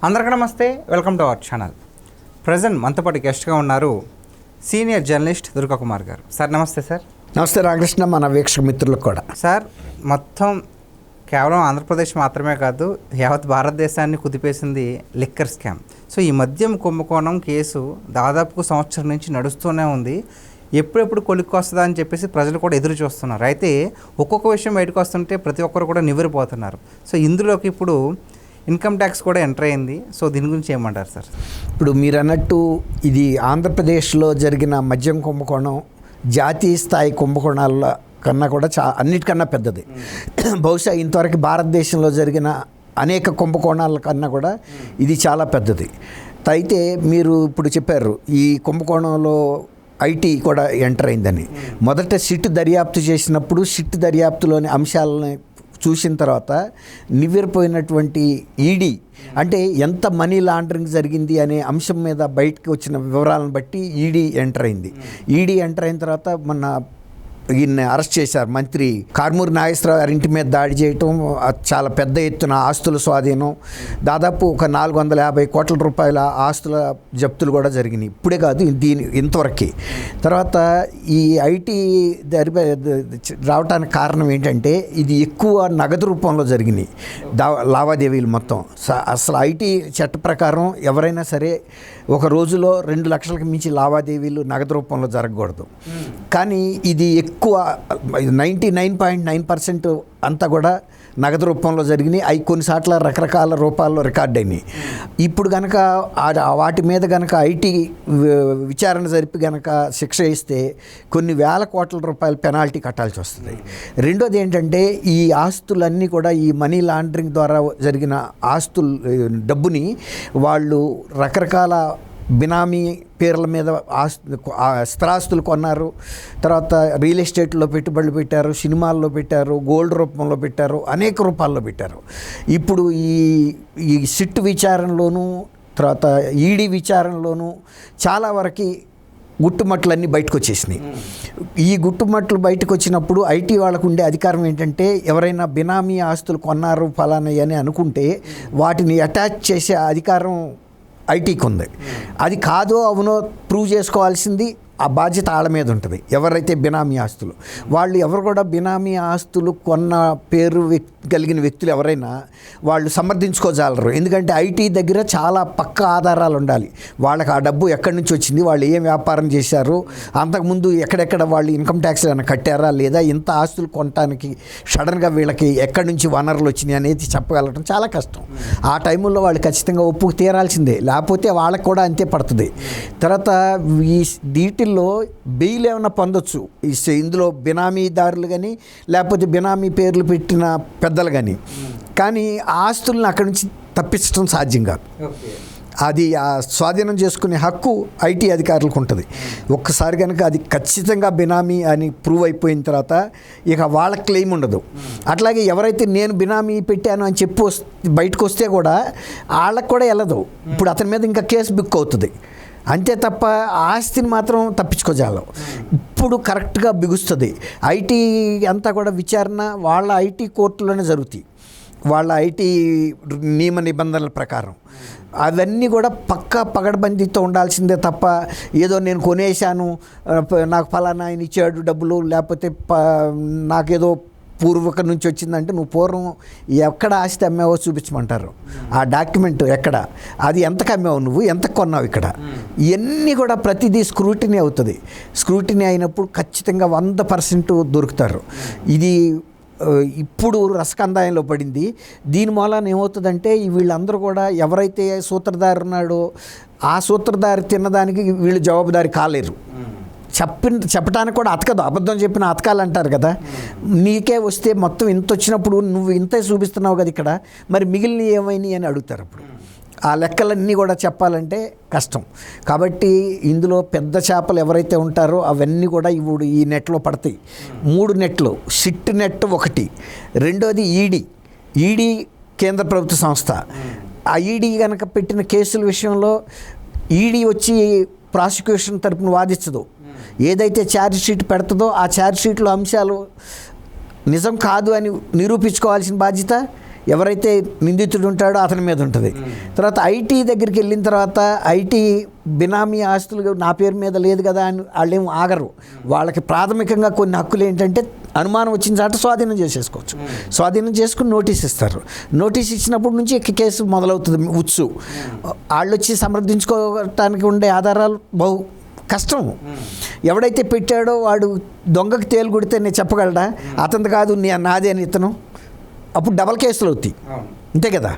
అందరికీ నమస్తే, welcome to our channel. Present మనతో పాటు గెస్ట్గా ఉన్నారు సీనియర్ జర్నలిస్ట్ దుర్గా కుమార్ గారు. సార్ నమస్తే. సార్ నమస్తే రామకృష్ణ, మన వీక్షక మిత్రులకు కూడా. సార్, మొత్తం కేవలం ఆంధ్రప్రదేశ్ మాత్రమే కాదు, యావత్ భారతదేశాన్ని కుదిపేసింది లిక్కర్ స్కామ్. సో ఈ మద్యం కుంభకోణం కేసు దాదాపు సంవత్సరం నుంచి నడుస్తూనే ఉంది. ఎప్పుడెప్పుడు కొలిక్కి వస్తుందా అని చెప్పేసి ప్రజలు కూడా ఎదురు చూస్తున్నారు. అయితే ఒక్కొక్క విషయం బయటకు వస్తుంటే ప్రతి ఒక్కరు కూడా నివ్వెరపోతున్నారు. సో ఇందులోకి ఇప్పుడు ఇన్కమ్ ట్యాక్స్ కూడా ఎంటర్ అయింది. సో దీని గురించి ఏమంటారు సార్? ఇప్పుడు మీరు అన్నట్టు ఇది ఆంధ్రప్రదేశ్లో జరిగిన మద్యం కుంభకోణం జాతీయ స్థాయి కుంభకోణాల కన్నా కూడా అన్నిటికన్నా పెద్దది. బహుశా ఇంతవరకు భారతదేశంలో జరిగిన అనేక కుంభకోణాల కన్నా కూడా ఇది చాలా పెద్దది. అయితే మీరు ఇప్పుడు చెప్పారు ఈ కుంభకోణంలో ఐటీ కూడా ఎంటర్ అయిందని. మొదట సిట్ దర్యాప్తు చేసినప్పుడు సిట్ దర్యాప్తులోని అంశాలని చూసిన తర్వాత నివ్వెరపోయినటువంటి ఈడీ అంటే ఎంత మనీ లాండరింగ్ జరిగింది అనే అంశం మీద బయటకు వచ్చిన వివరాలను బట్టి ఈడీ ఎంటర్ అయింది. ఈడీ ఎంటర్ అయిన తర్వాత మన ఈయన్ని అరెస్ట్ చేశారు. మంత్రి కారుమూరి నాగేశ్వరరావు గారి ఇంటి మీద దాడి చేయటం, చాలా పెద్ద ఎత్తున ఆస్తుల స్వాధీనం, దాదాపు ఒక 450 కోట్ల రూపాయల ఆస్తుల జప్తులు కూడా జరిగినాయి. ఇప్పుడే కాదు, ఇంతవరకు. తర్వాత ఈ ఐటీ రావడానికి కారణం ఏంటంటే ఇది ఎక్కువ నగదు రూపంలో జరిగినాయి లావాదేవీలు మొత్తం. అసలు ఐటీ చట్ట ప్రకారం ఎవరైనా సరే ఒక రోజులో 2 లక్షలకు మించి లావాదేవీలు నగదు రూపంలో జరగకూడదు. కానీ ఇది ఎక్కువ 99.9% అంతా కూడా నగదు రూపంలో జరిగినాయి. అవి కొన్నిసార్లు రకరకాల రూపాల్లో రికార్డ్ అయినాయి. ఇప్పుడు కనుక వాటి మీద కనుక ఐటీ విచారణ జరిపి కనుక శిక్ష ఇస్తే కొన్ని వేల కోట్ల రూపాయల పెనాల్టీ కట్టాల్సి వస్తుంది. రెండోది ఏంటంటే ఈ ఆస్తులన్నీ కూడా ఈ మనీ లాండరింగ్ ద్వారా జరిగిన డబ్బుని వాళ్ళు రకరకాల బినామీ పేర్ల మీద స్థిరాస్తులు కొన్నారు. తర్వాత రియల్ ఎస్టేట్లో పెట్టుబడులు పెట్టారు, సినిమాల్లో పెట్టారు, గోల్డ్ రూపంలో పెట్టారు, అనేక రూపాల్లో పెట్టారు. ఇప్పుడు ఈ సిట్ విచారణలోనూ తర్వాత ఈడీ విచారణలోనూ చాలా వరకు గుట్టుమట్లన్నీ బయటకు వచ్చేసినాయి. ఈ గుట్టుమట్లు బయటకు వచ్చినప్పుడు ఐటీ వాళ్ళకు ఉండే అధికారం ఏంటంటే ఎవరైనా బినామీ ఆస్తులు కొన్నారు ఫలానా అని అనుకుంటే వాటిని అటాచ్ చేసే అధికారం ఐటీకి ఉంది. అది కాదో అవునో ప్రూవ్ చేసుకోవాల్సింది ఆ బాధ్యత ఆళ్ళ మీద ఉంటుంది. ఎవరైతే బినామీ ఆస్తులు వాళ్ళు ఎవరు కూడా బినామీ ఆస్తులు కొన్న పేరు కలిగిన వ్యక్తులు ఎవరైనా వాళ్ళు సమర్థించుకోజాలరు. ఎందుకంటే ఐటీ దగ్గర చాలా పక్కా ఆధారాలు ఉండాలి. వాళ్ళకి ఆ డబ్బు ఎక్కడి నుంచి వచ్చింది, వాళ్ళు ఏం వ్యాపారం చేశారు, అంతకుముందు ఎక్కడెక్కడ వాళ్ళు ఇన్కమ్ ట్యాక్స్ ఏమైనా కట్టారా లేదా, ఇంత ఆస్తులు కొనడానికి సడన్గా వీళ్ళకి ఎక్కడి నుంచి వనరులు వచ్చినాయి అనేది చెప్పగలగడం చాలా కష్టం. ఆ టైంలో వాళ్ళు ఖచ్చితంగా ఒప్పుకు తీరాల్సిందే, లేకపోతే వాళ్ళకి కూడా అంతే పడుతుంది. తర్వాత ఈ వీటిల్లో బెయిల్ ఏమైనా పొందొచ్చు ఇందులో బినామీదారులు కానీ లేకపోతే బినామీ పేర్లు పెట్టిన పెద్దలు కానీ ఆస్తులను అక్కడి నుంచి తప్పించడం సాధ్యం కాదు. అది ఆ స్వాధీనం చేసుకునే హక్కు ఐటీ అధికారులకు ఉంటుంది. ఒక్కసారి కనుక అది ఖచ్చితంగా బినామీ అని ప్రూవ్ అయిపోయిన తర్వాత ఇక వాళ్ళ క్లెయిమ్ ఉండదు. అట్లాగే ఎవరైతే నేను బినామీ పెట్టాను అని చెప్పి బయటకు వస్తే కూడా వాళ్ళకు కూడా వెళ్ళదు. ఇప్పుడు అతని మీద ఇంకా కేసు బుక్ అవుతుంది అంతే తప్ప ఆస్తిని మాత్రం తప్పించుకోజాలం. ఇప్పుడు కరెక్ట్గా బిగుస్తుంది. ఐటీ అంతా కూడా విచారణ వాళ్ళ ఐటీ కోర్టులోనే జరుగుతాయి, వాళ్ళ ఐటీ నియమ నిబంధనల ప్రకారం. అవన్నీ కూడా పక్కా పగడబందీతో ఉండాల్సిందే తప్ప ఏదో నేను కొనేశాను, నాకు ఫలానా ఆయన ఇచ్చాడు డబ్బులు, లేకపోతే నాకేదో పూర్వక నుంచి వచ్చిందంటే నువ్వు పూర్వం ఎక్కడ ఆస్తి అమ్మావో చూపించమంటారు. ఆ డాక్యుమెంట్ ఎక్కడ, అది ఎంతకు అమ్మావు, నువ్వు ఎంతకు కొన్నావు, ఇక్కడ ఇవన్నీ కూడా ప్రతిదీ స్క్రూటినీ అవుతుంది. స్క్రూటినీ అయినప్పుడు ఖచ్చితంగా 100% దొరుకుతారు. ఇది ఇప్పుడు రసకందాయంలో పడింది. దీని మూలాన ఏమవుతుందంటే వీళ్ళందరూ కూడా ఎవరైతే సూత్రధారి ఉన్నాడో ఆ సూత్రధారి తిన్నదానికి వీళ్ళు జవాబుదారి కాలేరు. చెప్పడానికి కూడా అతకదు, అబద్ధం చెప్పిన అతకాలంటారు కదా. నీకే వస్తే మొత్తం ఇంత వచ్చినప్పుడు నువ్వు ఇంతే చూపిస్తున్నావు కదా ఇక్కడ, మరి మిగిలిన ఏమైనాయి అని అడుగుతారు. అప్పుడు ఆ లెక్కలన్నీ కూడా చెప్పాలంటే కష్టం. కాబట్టి ఇందులో పెద్ద చేపలు ఎవరైతే ఉంటారో అవన్నీ కూడా ఇప్పుడు ఈ నెట్లో పడతాయి. 3 నెట్లు, సిట్ నెట్ ఒకటి, రెండోది ఈడీ కేంద్ర ప్రభుత్వ సంస్థ. ఆ ఈడీ కనుక పెట్టిన కేసుల విషయంలో ఈడీ వచ్చి ప్రాసిక్యూషన్ తరపున వాదించదు. ఏదైతే ఛార్జ్ షీట్ పెడుతుందో ఆ ఛార్జ్ షీట్లో అంశాలు నిజం కాదు అని నిరూపించుకోవాల్సిన బాధ్యత ఎవరైతే నిందితుడు ఉంటాడో అతని మీద ఉంటుంది. తర్వాత ఐటీ దగ్గరికి వెళ్ళిన తర్వాత ఐటీ బినామీ ఆస్తులు నా పేరు మీద లేదు కదా అని వాళ్ళేం ఆగరు. వాళ్ళకి ప్రాథమికంగా కొన్ని హక్కులు ఏంటంటే అనుమానం వచ్చిన చాట స్వాధీనం చేసేసుకోవచ్చు. స్వాధీనం చేసుకుని నోటీస్ ఇస్తారు. నోటీస్ ఇచ్చినప్పటి నుంచి కేసు మొదలవుతుంది. వాళ్ళు వచ్చి సమర్థించుకోవటానికి ఉండే ఆధారాలు బహు కష్టం. ఎవడైతే పెట్టాడో వాడు దొంగకి తేలు కొడితే నేను చెప్పగలడా అతనిది కాదు నాదే అని ఇతను, అప్పుడు డబల్ కేసులు అవుతాయి, అంతే కదా.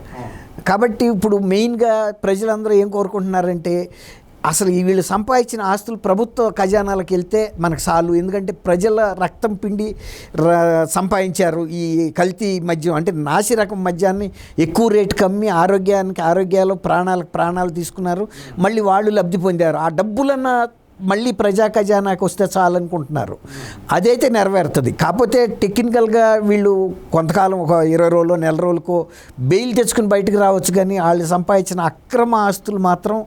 కాబట్టి ఇప్పుడు మెయిన్గా ప్రజలందరూ ఏం కోరుకుంటున్నారంటే అసలు వీళ్ళు సంపాదించిన ఆస్తులు ప్రభుత్వ ఖజానాలకు వెళ్తే మనకు చాలు. ఎందుకంటే ప్రజల రక్తం పిండి సంపాదించారు ఈ కల్తీ మద్యం, అంటే నాసి రకం మద్యాన్ని ఎక్కువ రేటుకి అమ్మి ఆరోగ్యాలు ప్రాణాలు తీసుకున్నారు. మళ్ళీ వాళ్ళు లబ్ధి పొందారు. ఆ డబ్బులన్న మళ్ళీ ప్రజా ఖజానాకి వస్తే చాలనుకుంటున్నారు. అదైతే నెరవేరుతుంది. కాకపోతే టెక్నికల్గా వీళ్ళు కొంతకాలం ఒక 20 రోజులు నెల రోజులకో బెయిల్ తెచ్చుకుని బయటకు రావచ్చు. కానీ వాళ్ళు సంపాదించిన అక్రమ ఆస్తులు మాత్రం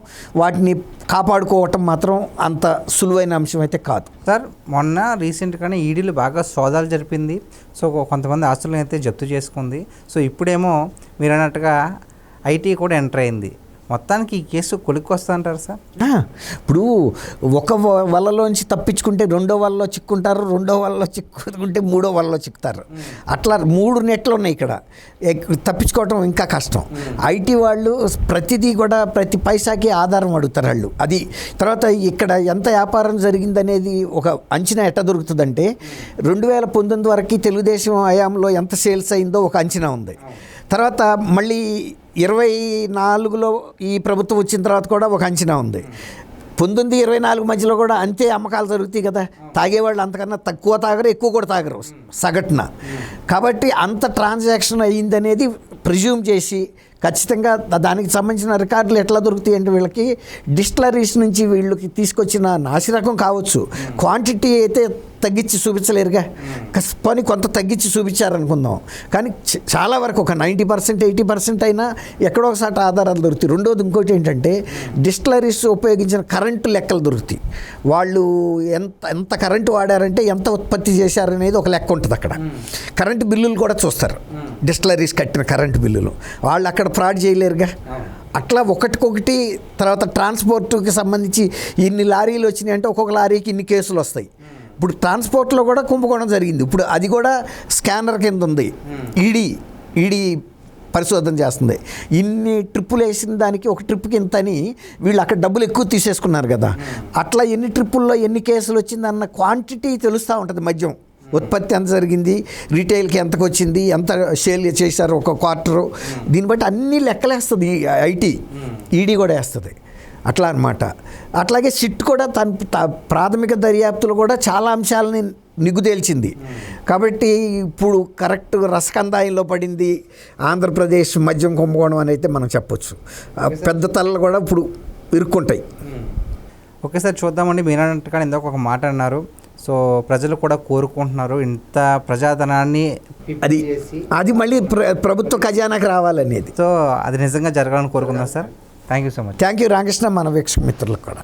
వాటిని కాపాడుకోవటం మాత్రం అంత సులువైన అంశం అయితే కాదు సార్. మొన్న రీసెంట్గానే ఈడీలు బాగా సోదాలు జరిపింది. సో కొంతమంది ఆస్తులను అయితే జప్తు చేసుకుంది. సో ఇప్పుడేమో మీరు అన్నట్టుగా ఐటీ కూడా ఎంటర్ అయింది. మొత్తానికి ఈ కేసు కొలిక్కి వస్తా అంటారు సార్? ఇప్పుడు ఒక వలలోంచి తప్పించుకుంటే రెండో వలలో చిక్కుంటారు, రెండో వలలో చిక్కుంటే మూడో వలలో చిక్కుతారు. అట్లా 3 నెట్లు ఉన్నాయి ఇక్కడ. తప్పించుకోవటం ఇంకా కష్టం. ఐటీ వాళ్ళు ప్రతిదీ కూడా ప్రతి పైసాకి ఆధారం అడుగుతారు వాళ్ళు. అది తర్వాత ఇక్కడ ఎంత వ్యాపారం జరిగిందనేది ఒక అంచనా ఎట్ట దొరుకుతుందంటే 2019 వరకు తెలుగుదేశం హయాంలో ఎంత సేల్స్ అయిందో ఒక అంచనా ఉంది. తర్వాత మళ్ళీ 24లో ఈ ప్రభుత్వం వచ్చిన తర్వాత కూడా ఒక అంచనా ఉంది. 19-24 మధ్యలో కూడా అంతే అమ్మకాలు జరుగుతాయి కదా. తాగేవాళ్ళు అంతకన్నా తక్కువ తాగరు, ఎక్కువ కూడా తాగరు సగటున. కాబట్టి అంత ట్రాన్సాక్షన్ అయ్యిందనేది ప్రిజ్యూమ్ చేసి ఖచ్చితంగా దానికి సంబంధించిన రికార్డులు ఎట్లా దొరుకుతాయి అంటే వీళ్ళకి డిస్టిలరీస్ నుంచి వీళ్ళకి తీసుకొచ్చిన నాసిరకం కావచ్చు, క్వాంటిటీ అయితే తగ్గించి చూపించలేరుగా. పని కొంత తగ్గించి చూపించారనుకుందాం, కానీ చాలా వరకు ఒక 90% 80% అయినా ఎక్కడో ఒకసారి ఆధారాలు దొరుకుతాయి. రెండోది ఇంకోటి ఏంటంటే డిస్టిలరీస్ ఉపయోగించిన కరెంటు లెక్కలు దొరుకుతాయి. వాళ్ళు ఎంత కరెంటు వాడారంటే ఎంత ఉత్పత్తి చేశారనేది ఒక లెక్క ఉంటుంది అక్కడ. కరెంటు బిల్లులు కూడా చూస్తారు, డిస్టిలరీస్ కట్టిన కరెంటు బిల్లులు. వాళ్ళు అక్కడ ఫ్రాడ్ చేయలేరుగా. అట్లా ఒకటికొకటి. తర్వాత ట్రాన్స్పోర్ట్కి సంబంధించి ఇన్ని లారీలు వచ్చినాయి అంటే ఒక్కొక్క లారీకి ఇన్ని కేసులు వస్తాయి. ఇప్పుడు ట్రాన్స్పోర్ట్లో కూడా కుంభకోణం జరిగింది. ఇప్పుడు అది కూడా స్కానర్ కింద ఉంది. ఈడీ పరిశోధన చేస్తుంది. ఇన్ని ట్రిప్పులు వేసిన దానికి ఒక ట్రిప్కి ఇంత అని వీళ్ళు అక్కడ డబ్బులు ఎక్కువ తీసేసుకున్నారు కదా. అట్లా ఎన్ని ట్రిప్పుల్లో ఎన్ని కేసులు వచ్చిందన్న క్వాంటిటీ తెలుస్తూ ఉంటుంది. మద్యం ఉత్పత్తి ఎంత జరిగింది, రీటైల్కి ఎంతకు వచ్చింది, ఎంత సేల్ చేశారు ఒక క్వార్టరు, దీన్ని బట్టి అన్నీ లెక్కలేస్తుంది ఈడీ కూడా వేస్తుంది. అట్లా అన్నమాట. అట్లాగే సిట్ కూడా తన ప్రాథమిక దర్యాప్తులు కూడా చాలా అంశాలని నిగ్గుదేల్చింది. కాబట్టి ఇప్పుడు కరెక్ట్ రసకందాయంలో పడింది ఆంధ్రప్రదేశ్ మద్యం కుంభకోణం అని అయితే మనం చెప్పొచ్చు. పెద్ద తలలు కూడా ఇప్పుడు ఇరుక్కుంటాయి. ఓకే సార్, చూద్దామండి. మీరు అన్నట్టుగా ఇందాక ఒక మాట అన్నారు. సో ప్రజలు కూడా కోరుకుంటున్నారు ఇంత ప్రజాధనాన్ని అది మళ్ళీ ప్రభుత్వ ఖజానాకి రావాలనేది. సో అది నిజంగా జరగాలని కోరుకుందాం sir. Thank you so much. Thank you Ramakrishna, మన వీక్షక మిత్రులకు కూడా.